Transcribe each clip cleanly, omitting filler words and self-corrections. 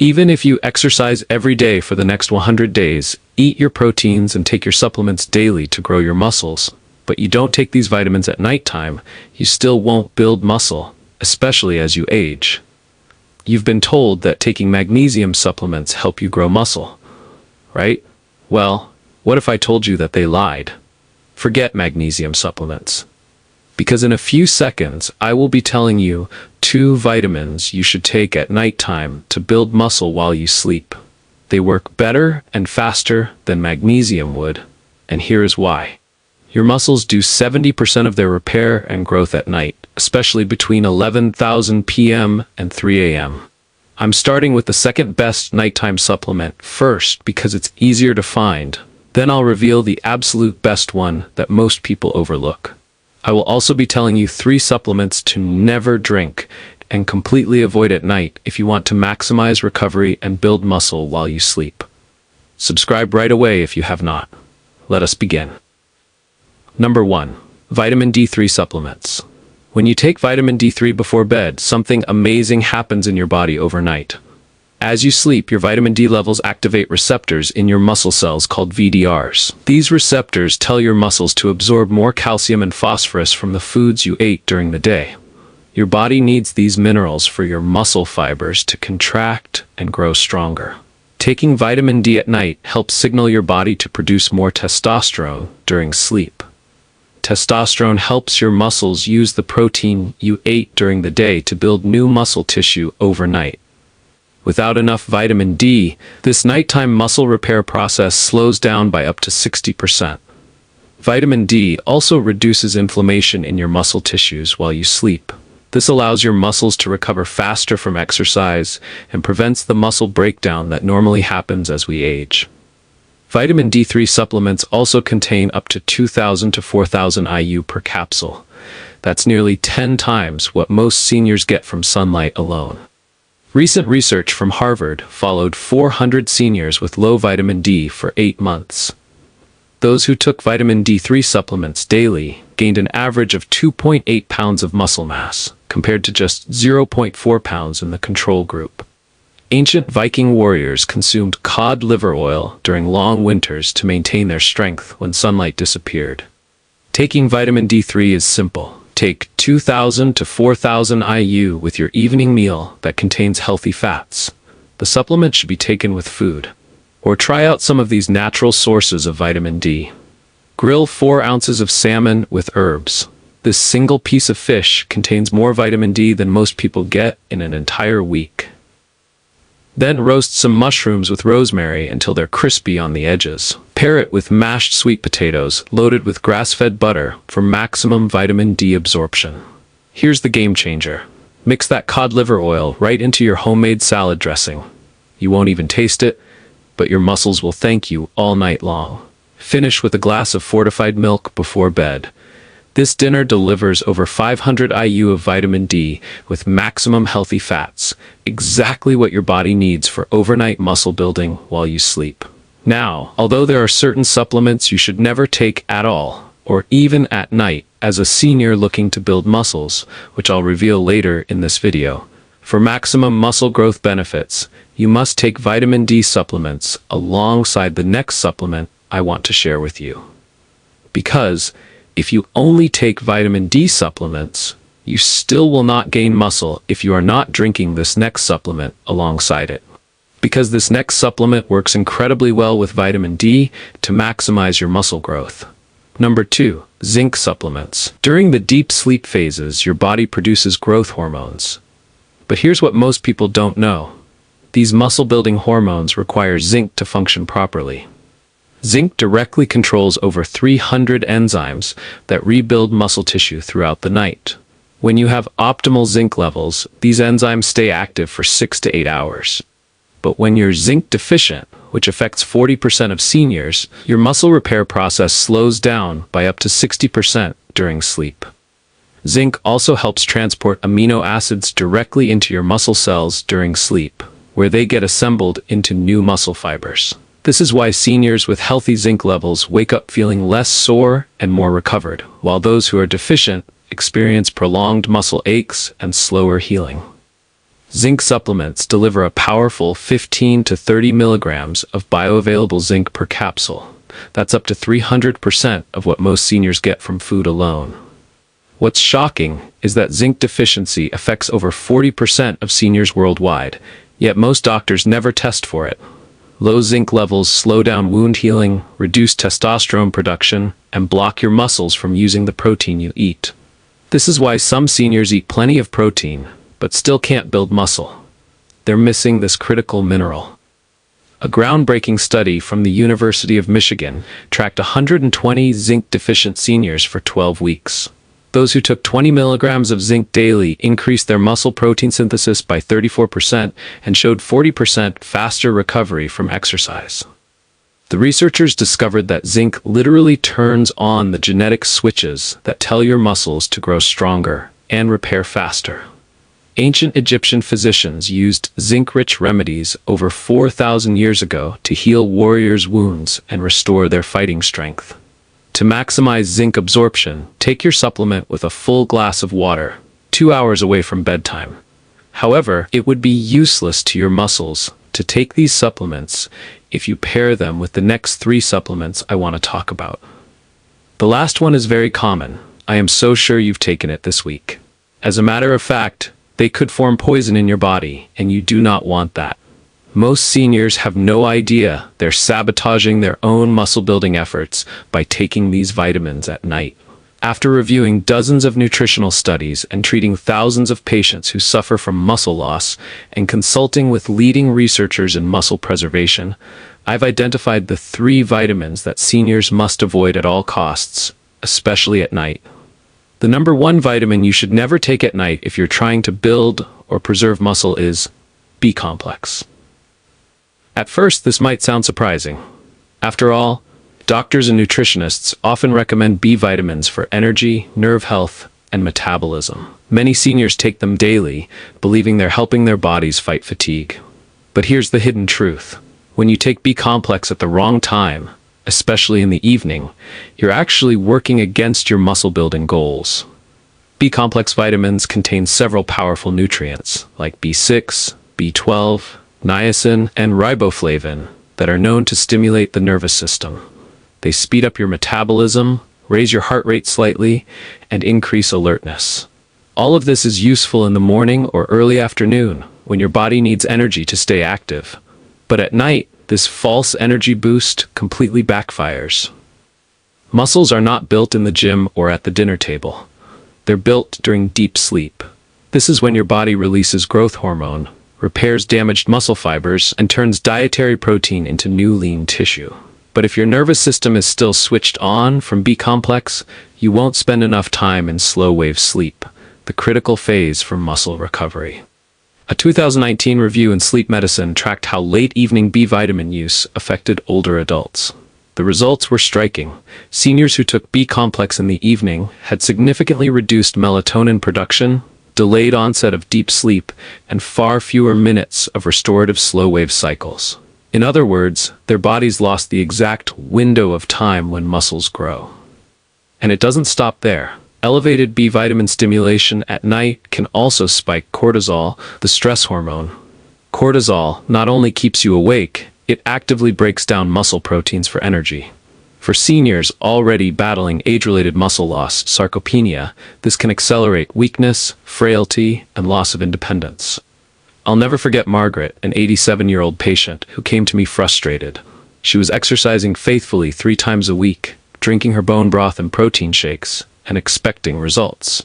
Even if you exercise every day for the next 100 days, eat your proteins and take your supplements daily to grow your muscles, but you don't take these vitamins at nighttime, you still won't build muscle, especially as you age. You've been told that taking magnesium supplements help you grow muscle, right? Well, what if I told you that they lied? Forget magnesium supplements. Because in a few seconds, I will be telling you 2 vitamins you should take at nighttime to build muscle while you sleep. They work better and faster than magnesium would, and here is why. Your muscles do 70% of their repair and growth at night, especially between 11,000 p.m. and 3 a.m. I'm starting with the second best nighttime supplement first because it's easier to find. Then I'll reveal the absolute best one that most people overlook. I will also be telling you 3 supplements to never drink and completely avoid at night if you want to maximize recovery and build muscle while you sleep. Subscribe right away if you have not. Let us begin. Number 1. Vitamin D3 supplements. When you take vitamin D3 before bed, something amazing happens in your body overnight. As you sleep, your vitamin D levels activate receptors in your muscle cells called VDRs. These receptors tell your muscles to absorb more calcium and phosphorus from the foods you ate during the day. Your body needs these minerals for your muscle fibers to contract and grow stronger. Taking vitamin D at night helps signal your body to produce more testosterone during sleep. Testosterone helps your muscles use the protein you ate during the day to build new muscle tissue overnight. Without enough vitamin D, this nighttime muscle repair process slows down by up to 60%. Vitamin D also reduces inflammation in your muscle tissues while you sleep. This allows your muscles to recover faster from exercise and prevents the muscle breakdown that normally happens as we age. Vitamin D3 supplements also contain up to 2,000 to 4,000 IU per capsule. That's nearly 10 times what most seniors get from sunlight alone. Recent research from Harvard followed 400 seniors with low vitamin D for 8 months. Those who took vitamin D3 supplements daily gained an average of 2.8 pounds of muscle mass, compared to just 0.4 pounds in the control group. Ancient Viking warriors consumed cod liver oil during long winters to maintain their strength when sunlight disappeared. Taking vitamin D3 is simple. Take 2,000 to 4,000 IU with your evening meal that contains healthy fats. The supplement should be taken with food. Or try out some of these natural sources of vitamin D. Grill 4 ounces of salmon with herbs. This single piece of fish contains more vitamin D than most people get in an entire week. Then roast some mushrooms with rosemary until they're crispy on the edges. Pair it with mashed sweet potatoes loaded with grass-fed butter for maximum vitamin D absorption. Here's the game changer. Mix that cod liver oil right into your homemade salad dressing. You won't even taste it, but your muscles will thank you all night long. Finish with a glass of fortified milk before bed. This dinner delivers over 500 IU of vitamin D with maximum healthy fats, exactly what your body needs for overnight muscle building while you sleep. Now, although there are certain supplements you should never take at all, or even at night, as a senior looking to build muscles, which I'll reveal later in this video, for maximum muscle growth benefits, you must take vitamin D supplements alongside the next supplement I want to share with you. Because if you only take vitamin D supplements, you still will not gain muscle if you are not drinking this next supplement alongside it. Because this next supplement works incredibly well with vitamin D to maximize your muscle growth. Number 2, zinc supplements. During the deep sleep phases, your body produces growth hormones. But here's what most people don't know. These muscle-building hormones require zinc to function properly. Zinc directly controls over 300 enzymes that rebuild muscle tissue throughout the night. When you have optimal zinc levels, these enzymes stay active for 6 to 8 hours. But when you're zinc deficient, which affects 40% of seniors, your muscle repair process slows down by up to 60% during sleep. Zinc also helps transport amino acids directly into your muscle cells during sleep, where they get assembled into new muscle fibers. This is why seniors with healthy zinc levels wake up feeling less sore and more recovered, while those who are deficient experience prolonged muscle aches and slower healing. Zinc supplements deliver a powerful 15 to 30 milligrams of bioavailable zinc per capsule. That's up to 300% of what most seniors get from food alone. What's shocking is that zinc deficiency affects over 40% of seniors worldwide, yet most doctors never test for it. Low zinc levels slow down wound healing, reduce testosterone production, and block your muscles from using the protein you eat. This is why some seniors eat plenty of protein, but still can't build muscle. They're missing this critical mineral. A groundbreaking study from the University of Michigan tracked 120 zinc-deficient seniors for 12 weeks. Those who took 20 milligrams of zinc daily increased their muscle protein synthesis by 34% and showed 40% faster recovery from exercise. The researchers discovered that zinc literally turns on the genetic switches that tell your muscles to grow stronger and repair faster. Ancient Egyptian physicians used zinc-rich remedies over 4,000 years ago to heal warriors' wounds and restore their fighting strength. To maximize zinc absorption, take your supplement with a full glass of water, 2 hours away from bedtime. However, it would be useless to your muscles to take these supplements if you pair them with the next 3 supplements I want to talk about. The last one is very common. I am so sure you've taken it this week. As a matter of fact, they could form poison in your body, and you do not want that. Most seniors have no idea they're sabotaging their own muscle-building efforts by taking these vitamins at night. After reviewing dozens of nutritional studies and treating thousands of patients who suffer from muscle loss and consulting with leading researchers in muscle preservation, I've identified the 3 vitamins that seniors must avoid at all costs, especially at night. The number 1 vitamin you should never take at night if you're trying to build or preserve muscle is B-complex. At first, this might sound surprising. After all, doctors and nutritionists often recommend B vitamins for energy, nerve health, and metabolism. Many seniors take them daily, believing they're helping their bodies fight fatigue. But here's the hidden truth. When you take B-complex at the wrong time, especially in the evening, you're actually working against your muscle-building goals. B-complex vitamins contain several powerful nutrients, like B6, B12, niacin, and riboflavin, that are known to stimulate the nervous system. They speed up your metabolism, raise your heart rate slightly, and increase alertness. All of this is useful in the morning or early afternoon, when your body needs energy to stay active. But at night, this false energy boost completely backfires. Muscles are not built in the gym or at the dinner table. They're built during deep sleep. This is when your body releases growth hormone, repairs damaged muscle fibers, and turns dietary protein into new lean tissue. But if your nervous system is still switched on from B-complex, you won't spend enough time in slow-wave sleep, the critical phase for muscle recovery. A 2019 review in Sleep Medicine tracked how late evening B vitamin use affected older adults. The results were striking. Seniors who took B-complex in the evening had significantly reduced melatonin production, delayed onset of deep sleep, and far fewer minutes of restorative slow-wave cycles. In other words, their bodies lost the exact window of time when muscles grow. And it doesn't stop there. Elevated B vitamin stimulation at night can also spike cortisol, the stress hormone. Cortisol not only keeps you awake, it actively breaks down muscle proteins for energy. For seniors already battling age-related muscle loss, sarcopenia, this can accelerate weakness, frailty, and loss of independence. I'll never forget Margaret, an 87-year-old patient who came to me frustrated. She was exercising faithfully 3 times a week, drinking her bone broth and protein shakes, and expecting results.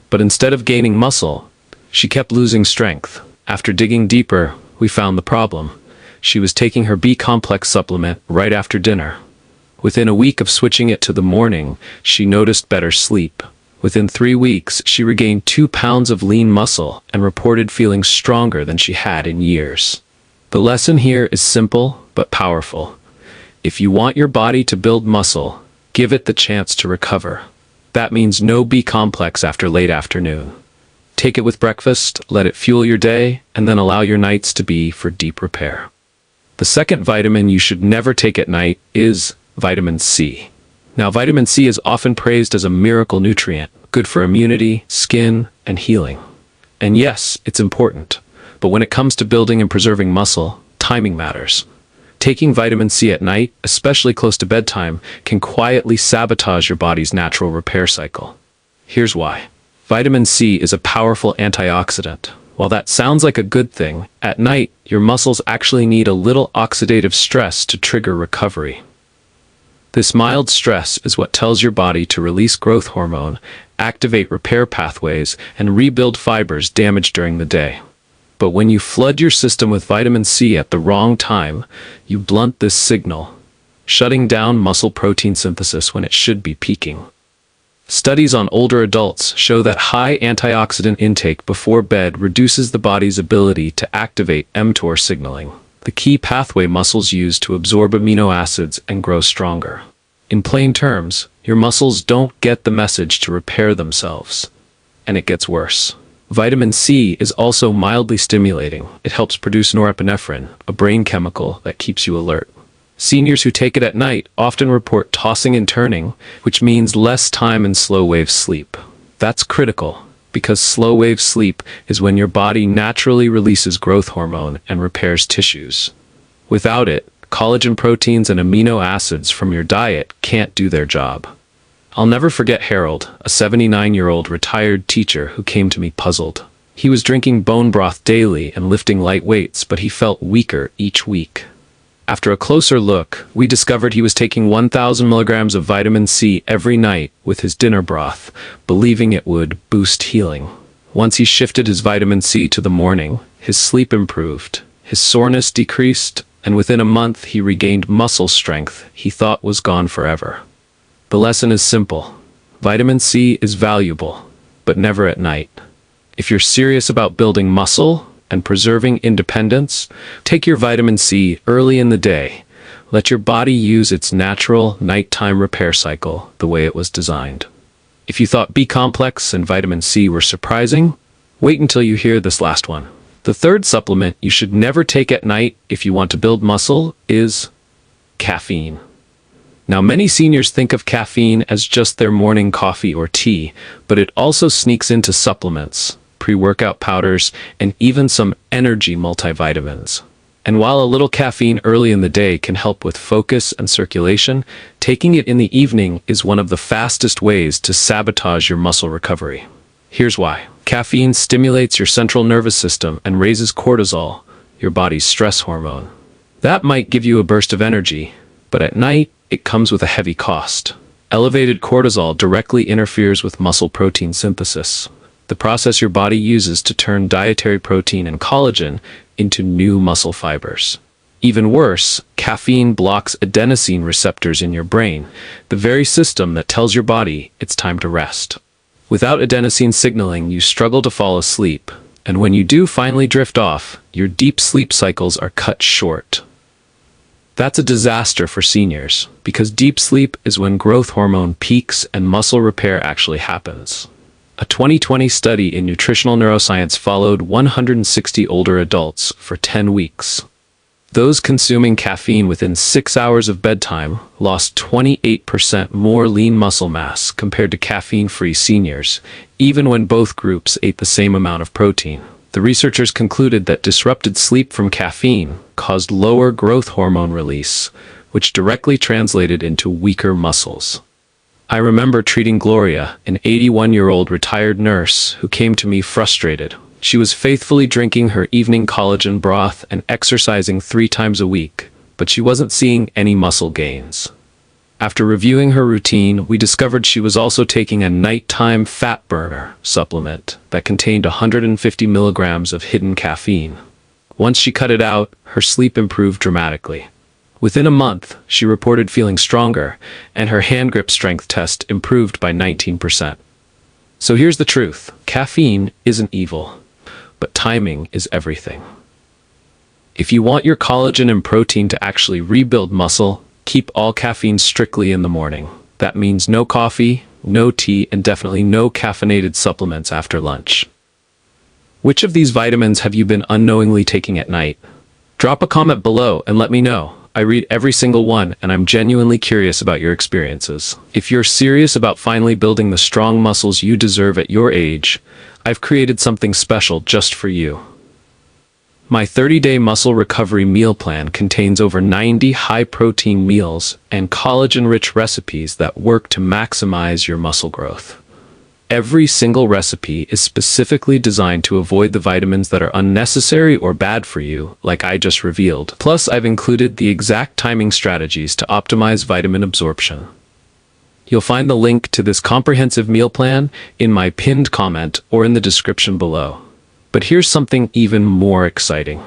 But instead of gaining muscle, she kept losing strength. After digging deeper, we found the problem. She was taking her B-complex supplement right after dinner. Within a week of switching it to the morning, she noticed better sleep. Within 3 weeks, she regained 2 pounds of lean muscle and reported feeling stronger than she had in years. The lesson here is simple but powerful. If you want your body to build muscle, give it the chance to recover. That means no B-complex after late afternoon. Take it with breakfast, let it fuel your day, and then allow your nights to be for deep repair. The second vitamin you should never take at night is vitamin C. Now, vitamin C is often praised as a miracle nutrient, good for immunity, skin, and healing. And yes, it's important. But when it comes to building and preserving muscle, timing matters. Taking vitamin C at night, especially close to bedtime, can quietly sabotage your body's natural repair cycle. Here's why. Vitamin C is a powerful antioxidant. While that sounds like a good thing, at night, your muscles actually need a little oxidative stress to trigger recovery. This mild stress is what tells your body to release growth hormone, activate repair pathways, and rebuild fibers damaged during the day. But when you flood your system with vitamin C at the wrong time, you blunt this signal, shutting down muscle protein synthesis when it should be peaking. Studies on older adults show that high antioxidant intake before bed reduces the body's ability to activate mTOR signaling, the key pathway muscles use to absorb amino acids and grow stronger. In plain terms, your muscles don't get the message to repair themselves. And it gets worse. Vitamin C is also mildly stimulating. It helps produce norepinephrine, a brain chemical that keeps you alert. Seniors who take it at night often report tossing and turning, which means less time in slow-wave sleep. That's critical, because slow-wave sleep is when your body naturally releases growth hormone and repairs tissues. Without it, collagen proteins and amino acids from your diet can't do their job. I'll never forget Harold, a 79-year-old retired teacher who came to me puzzled. He was drinking bone broth daily and lifting light weights, but he felt weaker each week. After a closer look, we discovered he was taking 1,000 milligrams of vitamin C every night with his dinner broth, believing it would boost healing. Once he shifted his vitamin C to the morning, his sleep improved, his soreness decreased, and within a month he regained muscle strength he thought was gone forever. The lesson is simple. Vitamin C is valuable, but never at night. If you're serious about building muscle and preserving independence, take your vitamin C early in the day. Let your body use its natural nighttime repair cycle the way it was designed. If you thought B-complex and vitamin C were surprising, wait until you hear this last one. The third supplement you should never take at night if you want to build muscle is caffeine. Now, many seniors think of caffeine as just their morning coffee or tea, but it also sneaks into supplements, pre-workout powders, and even some energy multivitamins. And while a little caffeine early in the day can help with focus and circulation, taking it in the evening is one of the fastest ways to sabotage your muscle recovery. Here's why. Caffeine stimulates your central nervous system and raises cortisol, your body's stress hormone. That might give you a burst of energy, but at night, it comes with a heavy cost. Elevated cortisol directly interferes with muscle protein synthesis, the process your body uses to turn dietary protein and collagen into new muscle fibers. Even worse, caffeine blocks adenosine receptors in your brain, the very system that tells your body it's time to rest. Without adenosine signaling, you struggle to fall asleep, and when you do finally drift off, your deep sleep cycles are cut short. That's a disaster for seniors, because deep sleep is when growth hormone peaks and muscle repair actually happens. A 2020 study in nutritional neuroscience followed 160 older adults for 10 weeks. Those consuming caffeine within 6 hours of bedtime lost 28% more lean muscle mass compared to caffeine-free seniors, even when both groups ate the same amount of protein. The researchers concluded that disrupted sleep from caffeine caused lower growth hormone release, which directly translated into weaker muscles. I remember treating Gloria, an 81-year-old retired nurse who came to me frustrated. She was faithfully drinking her evening collagen broth and exercising 3 times a week, but she wasn't seeing any muscle gains. After reviewing her routine, we discovered she was also taking a nighttime fat burner supplement that contained 150 milligrams of hidden caffeine. Once she cut it out, her sleep improved dramatically. Within a month, she reported feeling stronger, and her hand grip strength test improved by 19%. So here's the truth. Caffeine isn't evil, but timing is everything. If you want your collagen and protein to actually rebuild muscle, keep all caffeine strictly in the morning. That means no coffee, no tea, and definitely no caffeinated supplements after lunch. Which of these vitamins have you been unknowingly taking at night? Drop a comment below and let me know. I read every single one, and I'm genuinely curious about your experiences. If you're serious about finally building the strong muscles you deserve at your age, I've created something special just for you. My 30-day muscle recovery meal plan contains over 90 high-protein meals and collagen-rich recipes that work to maximize your muscle growth. Every single recipe is specifically designed to avoid the vitamins that are unnecessary or bad for you, like I just revealed. Plus, I've included the exact timing strategies to optimize vitamin absorption. You'll find the link to this comprehensive meal plan in my pinned comment or in the description below. But here's something even more exciting.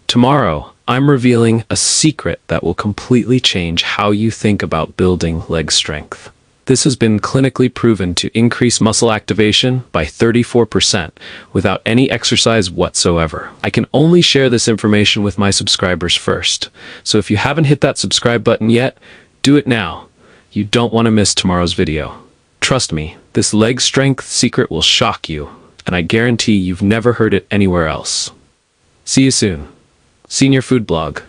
Tomorrow, I'm revealing a secret that will completely change how you think about building leg strength. This has been clinically proven to increase muscle activation by 34% without any exercise whatsoever. I can only share this information with my subscribers first. So if you haven't hit that subscribe button yet, do it now. You don't want to miss tomorrow's video. Trust me, this leg strength secret will shock you, and I guarantee you've never heard it anywhere else. See you soon. Senior Food Blog.